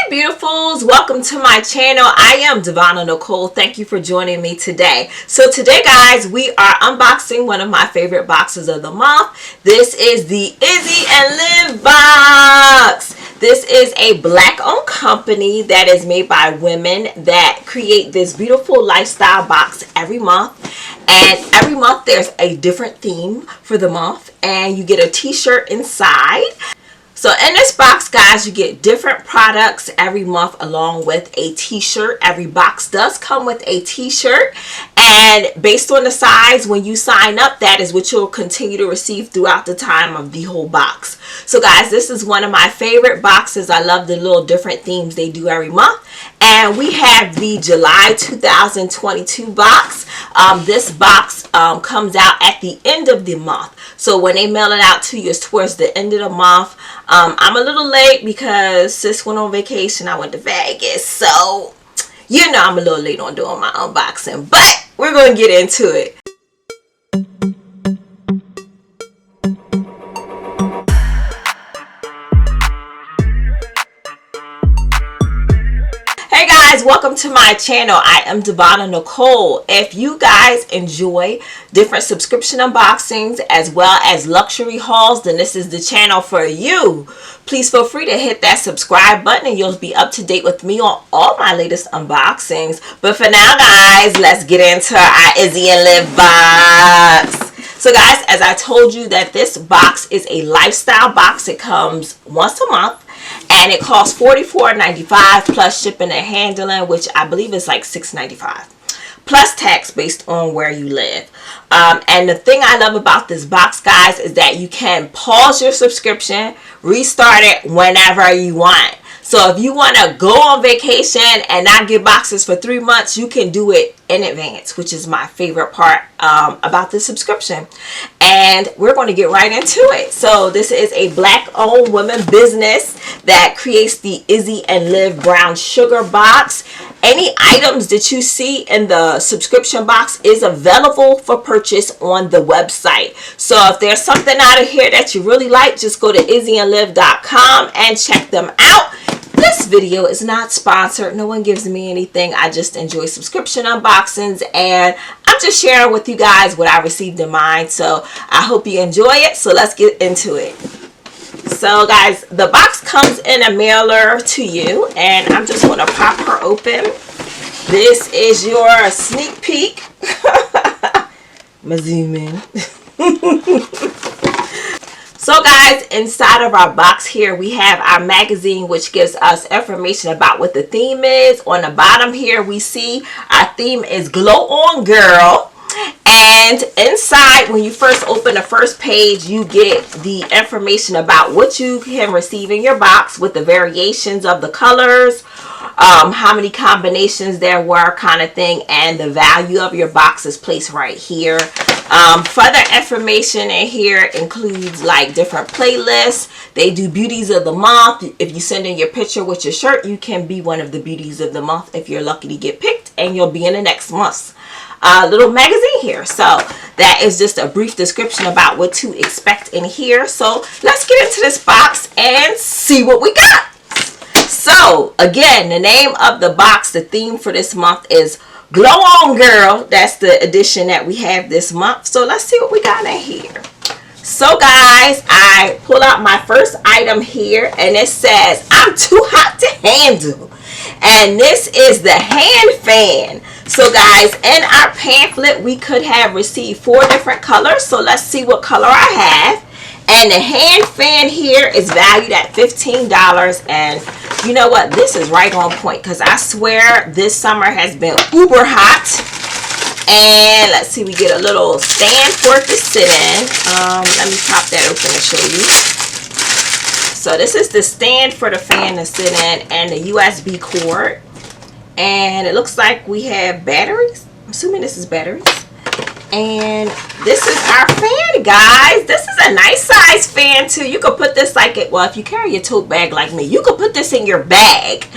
Beautifuls, welcome to my channel. I am Devonna Nicole. Thank you for joining me today. So today, guys, we are unboxing one of my favorite boxes of the month. This is the Izzy and Liv box. This is a black-owned company that is made by women that create this beautiful lifestyle box every month. And every month there's a different theme for the month, and you get a t-shirt inside. So in this box, guys, you get different products every month along with a t-shirt. Every box does come with a t-shirt, and based on the size, when you sign up, that is what you'll continue to receive throughout the time of the whole box. So guys, this is one of my favorite boxes. I love the little different themes they do every month. And we have the July 2022 box. This box comes out at the end of the month. So when they mail it out to you, it's towards the end of the month. I'm a little late because sis went on vacation. I went to Vegas. So, you know, I'm a little late on doing my unboxing. But we're going to get into it. Hey guys, welcome to my channel. I am Devonna Nicole. If you guys enjoy different subscription unboxings as well as luxury hauls, then this is the channel for you. Please feel free to hit that subscribe button and you'll be up to date with me on all my latest unboxings. But for now, guys, let's get into our Izzy and Liv box. So guys, as I told you that this box is a lifestyle box. It comes once a month. And it costs $44.95 plus shipping and handling, which I believe is like $6.95 plus tax based on where you live. And the thing I love about this box, guys, is that you can pause your subscription, restart it whenever you want. So if you want to go on vacation and not get boxes for 3 months, you can do it in advance, which is my favorite part about the subscription. And we're going to get right into it. So this is a black-owned women business that creates the Izzy and Liv brown sugar box. Any items that you see in the subscription box is available for purchase on the website. So if there's something out of here that you really like, just go to izzyandliv.com and check them out. This video is not sponsored. No one gives me anything. I just enjoy subscription unboxings, and I'm just sharing with you guys what I received in mine. So I hope you enjoy it. So let's get into it. So guys, the box comes in a mailer to you, and I'm just going to pop her open. This is your sneak peek. I'm gonna zoom in. So guys, inside of our box here, we have our magazine, which gives us information about what the theme is. On the bottom here, we see our theme is Glow On Girl. And inside, when you first open the first page, you get the information about what you can receive in your box with the variations of the colors, how many combinations there were, kind of thing, and the value of your box is placed right here. Further information in here includes like different playlists. They do beauties of the month. If you send in your picture with your shirt, you can be one of the beauties of the month if you're lucky to get picked, and you'll be in the next month's little magazine here. So that is just a brief description about what to expect in here. So let's get into this box and see what we got. So again, the name of the box, the theme for this month is Glow On Girl. That's the edition that we have this month. So let's see what we got in here. So guys, I pull out my first item here, and it says, I'm too hot to handle. And this is the hand fan. So guys, in our pamphlet, we could have received 4 different colors. So let's see what color I have. And the hand fan here is valued at $15. And you know what? This is right on point, because I swear this summer has been uber hot. And let's see, we get a little stand for it to sit in. Let me pop that open to show you. So this is the stand for the fan to sit in, and the USB cord. And it looks like we have batteries. I'm assuming this is batteries. And this is our fan, guys. This is a nice size fan too. You could put this like it, well, if you carry a tote bag like me, you could put this in your bag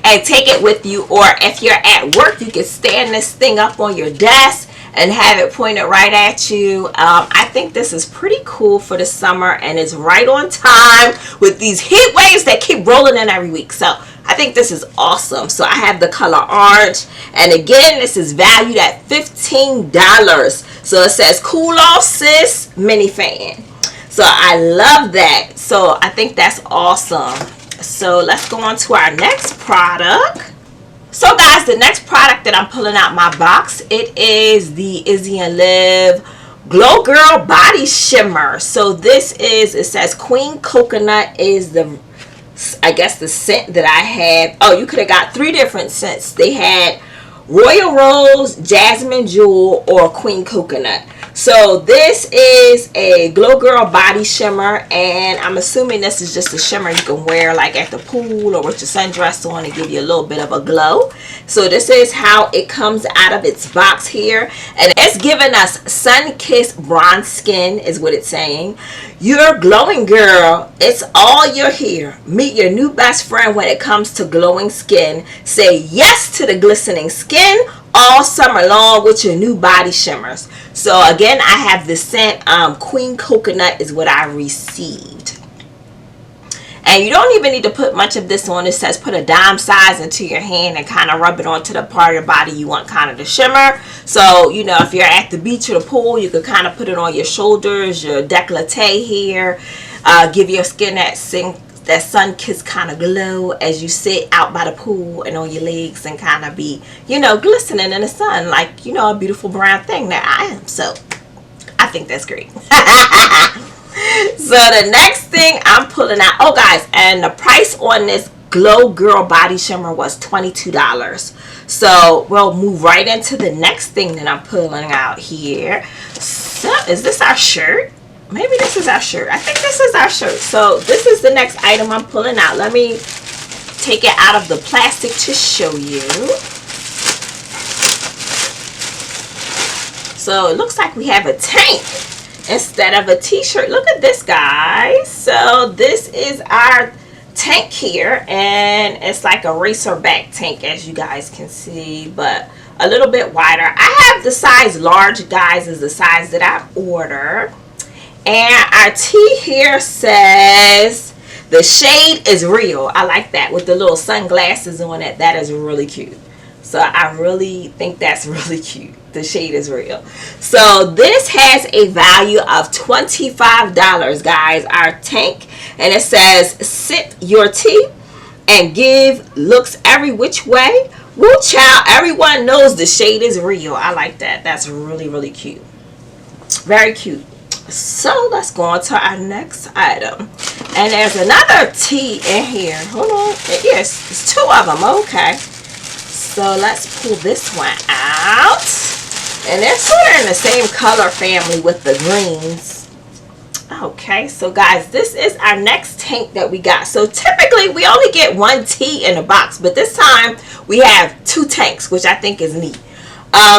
and take it with you. Or if you're at work, you can stand this thing up on your desk and have it pointed right at you. I think this is pretty cool for the summer, and it's right on time with these heat waves that keep rolling in every week. So I think this is awesome. So I have the color orange, and again, this is valued at $15. So it says cool off sis mini fan. So I love that. So I think that's awesome. So let's go on to our next product. So guys, the next product that I'm pulling out my box, it is the Izzy and Liv Glow Girl Body Shimmer. So this is, it says Queen Coconut is the, I guess, the scent that I had. Oh, you could have got 3 different scents. They had Royal Rose, Jasmine Jewel, or Queen Coconut. So this is a Glow Girl Body Shimmer, and I'm assuming this is just a shimmer you can wear like at the pool or with your sundress on and give you a little bit of a glow. So this is how it comes out of its box here, and it's giving us sun-kissed bronze skin is what it's saying. You're glowing, girl. It's all you're here. Meet your new best friend when it comes to glowing skin. Say yes to the glistening skin all summer long with your new body shimmers. So again, I have the scent Queen Coconut is what I received. And you don't even need to put much of this on. It says put a dime size into your hand and kind of rub it onto the part of your body you want kind of to shimmer. So, you know, if you're at the beach or the pool, you could kind of put it on your shoulders, your décolleté here. Give your skin that sun-kissed kind of glow as you sit out by the pool and on your legs and kind of be, you know, glistening in the sun like, you know, a beautiful brown thing that I am. So I think that's great. So the next thing I'm pulling out, oh guys, and the price on this Glow Girl Body Shimmer was $22. So we'll move right into the next thing that I'm pulling out here. So is this our shirt? Maybe this is our shirt. I think this is our shirt. So this is the next item I'm pulling out. Let me take it out of the plastic to show you. So it looks like we have a tank instead of a t-shirt. Look at this, guys. So this is our tank here, and it's like a racer back tank, as you guys can see, but a little bit wider. I have the size large, guys, is the size that I order. And our tee here says the shade is real. I like that with the little sunglasses on it. That is really cute. So I really think that's really cute. The shade is real. So this has a value of $25, guys. Our tank, and it says sip your tea and give looks every which way. Woo child, everyone knows the shade is real. I like that. That's really, really cute. Very cute. So let's go on to our next item. And there's another tea in here. Hold on. Yes, it's 2 of them. Okay. So let's pull this one out. And they're sort of in the same color family with the greens. Okay, so guys, this is our next tank that we got. So typically we only get 1 tea in a box, but this time we have 2 tanks, which I think is neat.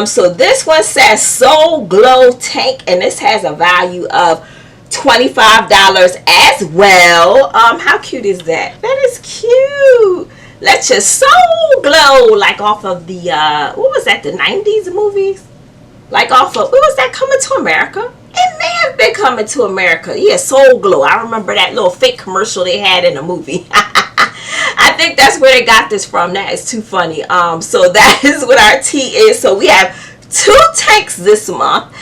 So this one says Soul Glow Tank, and this has a value of $25 as well. How cute is that? That is cute. Let your soul glow, like off of the what was that, the 90s movies? Like off of, what was that, Coming to America? It may have been Coming to America. Yeah, Soul Glow. I remember that little fake commercial they had in the movie. I think that's where they got this from. That is too funny. So that is what our tea is. So we have 2 tanks this month.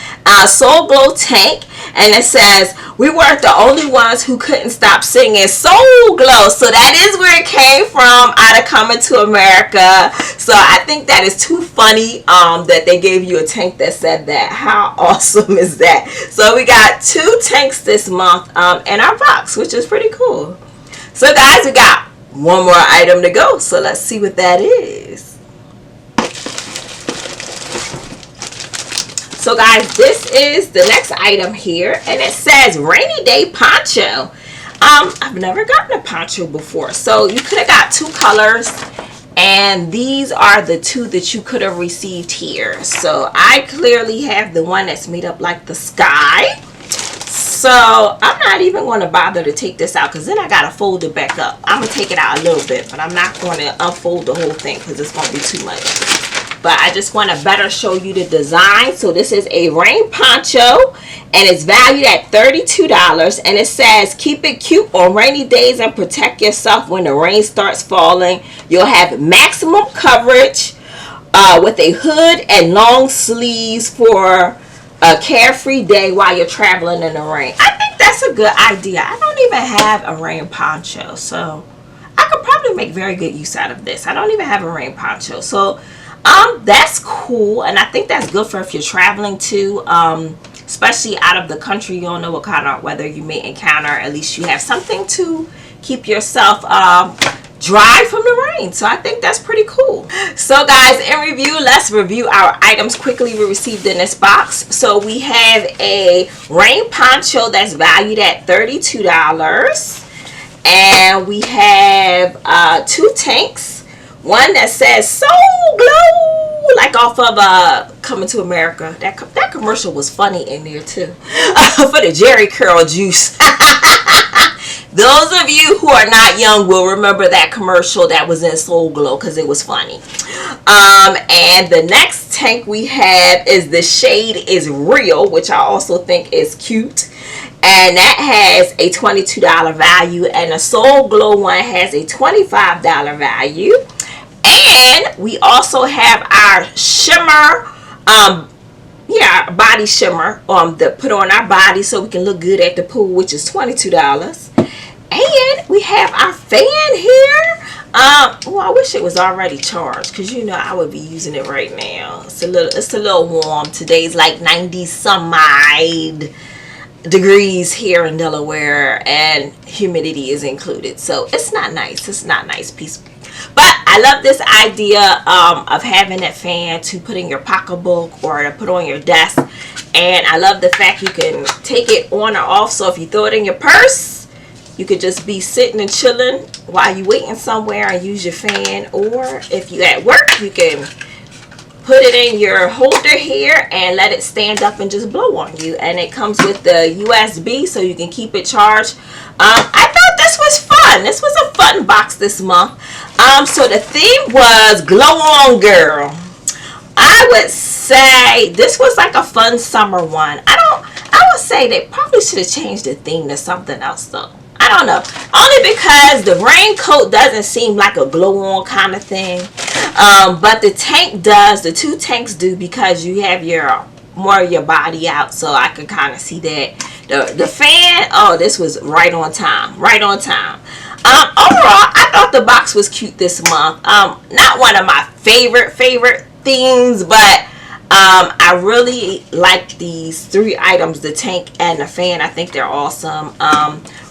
Soul Glow tank, and it says we weren't the only ones who couldn't stop singing Soul Glow. So that is where it came from, out of Coming to America. So I think that is too funny that they gave you a tank that said that. How awesome is that? So we got 2 tanks this month in our box, which is pretty cool. So guys, we got 1 more item to go. So let's see what that is. So guys, this is the next item here, and it says Rainy Day Poncho. I've never gotten a poncho before, so you could have got 2 colors, and these are the 2 that you could have received here. So I clearly have the one that's made up like the sky. So I'm not even going to bother to take this out, because then I got to fold it back up. I'm going to take it out a little bit, but I'm not going to unfold the whole thing because it's going to be too much. but I just want to better show you the design. So this is a rain poncho, and it's valued at $32, and it says keep it cute on rainy days and protect yourself when the rain starts falling. You'll have maximum coverage with a hood and long sleeves for a carefree day while you're traveling in the rain. I think that's a good idea. I don't even have a rain poncho, so I could probably make very good use out of this. I don't even have a rain poncho, so that's cool, and I think that's good for if you're traveling too, especially out of the country. You don't know what kind of weather you may encounter. At least you have something to keep yourself dry from the rain. So I think that's pretty cool. So guys, in review, let's review our items quickly we received in this box. So we have a rain poncho that's valued at $32, and we have 2 tanks. One that says Soul Glow, like off of Coming to America. That commercial was funny in there too. For the Jerry Curl juice. Those of you who are not young will remember that commercial that was in Soul Glow because it was funny. And the next tank we have is the shade is Real, which I also think is cute. And that has a $22 value, and the Soul Glow one has a $25 value. And we also have our shimmer, body shimmer that put on our body so we can look good at the pool, which is $22. And we have our fan here. Well, I wish it was already charged, because you know I would be using it right now. It's a little warm. Today's like 90 some odd degrees here in Delaware, and humidity is included, so it's not nice. It's not nice, peaceful. But I love this idea of having that fan to put in your pocketbook or to put on your desk, and I love the fact you can take it on or off. So if you throw it in your purse, you could just be sitting and chilling while you waiting somewhere and use your fan, or if you at work, you can put it in your holder here and let it stand up and just blow on you. And it comes with the USB, so you can keep it charged. I thought this was fun. This was a fun box this month. So the theme was Glow On Girl. I would say this was like a fun summer one. I would say they probably should have changed the theme to something else though. I don't know. Only because the raincoat doesn't seem like a glow on kind of thing. But the tank does. The 2 tanks do, because you have more of your body out. So I could kind of see that. The fan, oh, this was right on time. Right on time. Overall, I thought the box was cute this month. Not one of my favorite themes, but I really like these 3 items, the tank and the fan. I think they're awesome.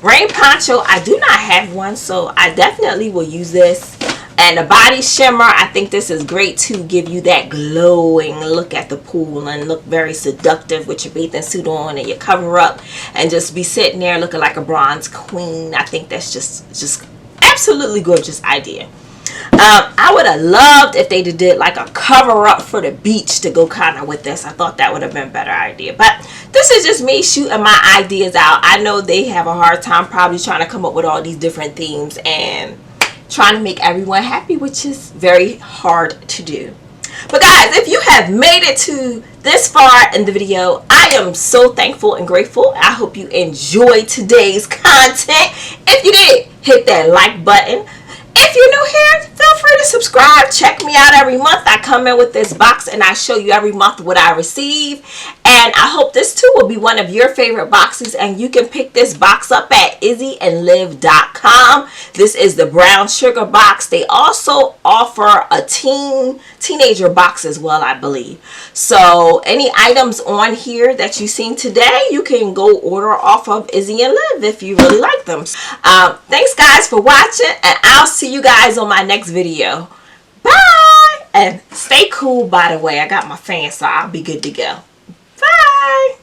Rain poncho, I do not have one, so I definitely will use this. And the body shimmer, I think this is great to give you that glowing look at the pool and look very seductive with your bathing suit on and your cover up, and just be sitting there looking like a bronze queen. I think that's just absolutely gorgeous idea. I would have loved if they did like a cover up for the beach to go kind of with this. I thought that would have been a better idea, but this is just me shooting my ideas out. I know they have a hard time probably trying to come up with all these different themes and trying to make everyone happy, which is very hard to do. But guys, if you have made it to this far in the video, I am so thankful and grateful. I hope you enjoyed today's content. If you did, hit that like button. If you're new here, feel free to subscribe. Check me out every month. I come in with this box and I show you every month what I receive. And I hope this too will be one of your favorite boxes. And you can pick this box up at izzyandliv.com. This is the brown sugar box. They also offer a teenager box as well, I believe. So any items on here that you've seen today, you can go order off of Izzy and Liv if you really like them. Thanks guys for watching, and I'll see you guys on my next video. Bye! And stay cool, by the way. I got my fan, so I'll be good to go. Bye!